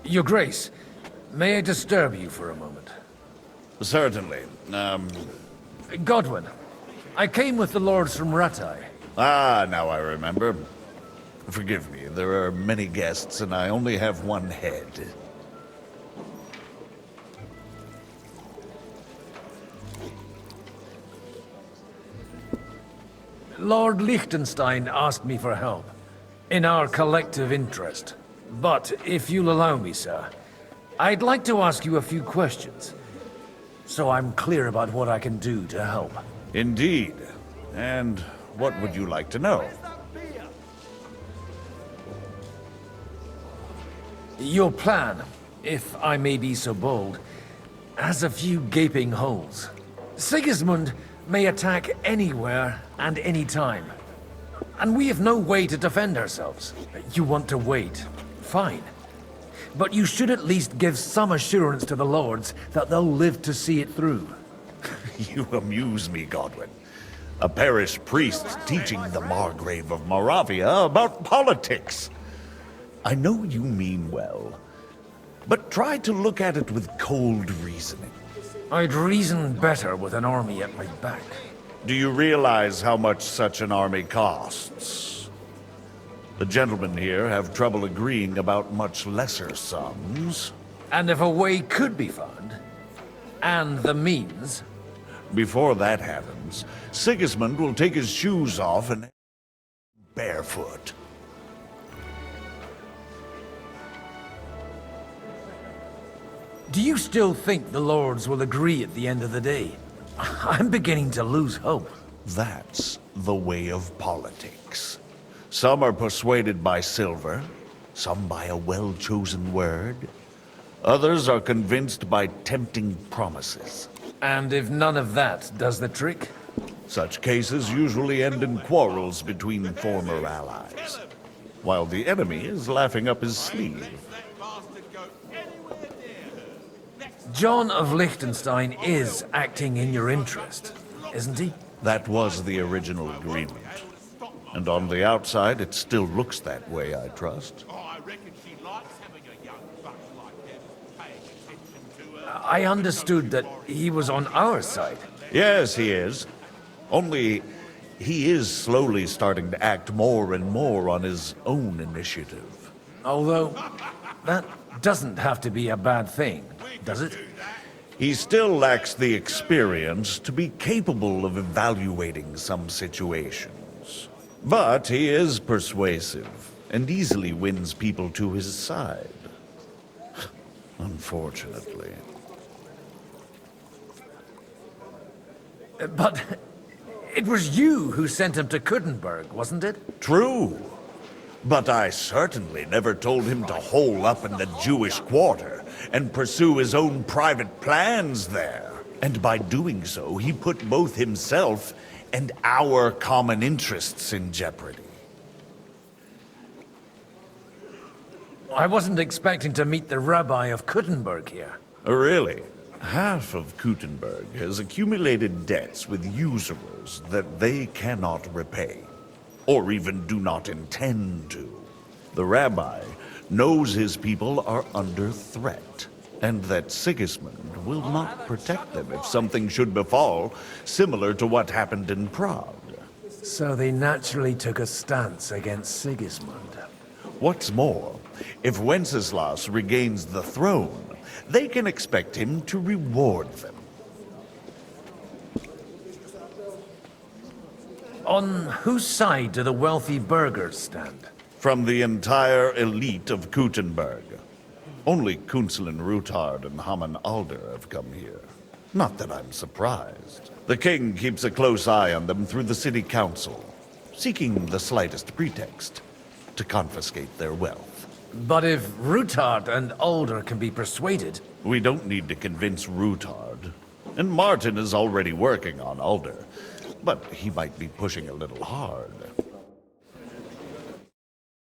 Your Grace, may I disturb you for a moment? Certainly. Godwin, I came with the lords from Rattay. Now I remember. Forgive me, there are many guests and I only have one head. Lord Liechtenstein asked me for help, in our collective interest. But if you'll allow me, sir, I'd like to ask you a few questions, so I'm clear about what I can do to help. Indeed. And what would you like to know? Your plan, if I may be so bold, has a few gaping holes. Sigismund may attack anywhere and any time, and we have no way to defend ourselves. You want to wait? Fine. But you should at least give some assurance to the lords that they'll live to see it through. You amuse me, Godwin. A parish priest teaching the Margrave of Moravia about politics. I know you mean well, but try to look at it with cold reasoning. I'd reason better with an army at my back. Do you realize how much such an army costs? The gentlemen here have trouble agreeing about much lesser sums. And if a way could be found, and the means... Before that happens, Sigismund will take his shoes off and barefoot. Do you still think the lords will agree at the end of the day? I'm beginning to lose hope. That's the way of politics. Some are persuaded by silver, some by a well-chosen word. Others are convinced by tempting promises. And if none of that does the trick? Such cases usually end in quarrels between former allies, while the enemy is laughing up his sleeve. John of Liechtenstein is acting in your interest, isn't he? That was the original agreement. And on the outside, it still looks that way, I trust. I understood that he was on our side. Yes, he is. Only, he is slowly starting to act more and more on his own initiative. Although, that doesn't have to be a bad thing, does it? He still lacks the experience to be capable of evaluating some situations. But he is persuasive, and easily wins people to his side. Unfortunately. But it was you who sent him to Kuttenberg, wasn't it? True. But I certainly never told him to hole up in the Jewish quarter and pursue his own private plans there. And by doing so, he put both himself and our common interests in jeopardy. I wasn't expecting to meet the rabbi of Kuttenberg here. Really? Half of Kuttenberg has accumulated debts with usurers that they cannot repay, or even do not intend to. The rabbi knows his people are under threat, and that Sigismund will not protect them if something should befall, similar to what happened in Prague. So they naturally took a stance against Sigismund. What's more, if Wenceslas regains the throne, they can expect him to reward them. On whose side do the wealthy burghers stand? From the entire elite of Kuttenberg. Only Kunzelin Rutard and Haman Alder have come here. Not that I'm surprised. The king keeps a close eye on them through the city council, seeking the slightest pretext to confiscate their wealth. But if Rutard and Alder can be persuaded... We don't need to convince Rutard. And Martin is already working on Alder. But he might be pushing a little hard.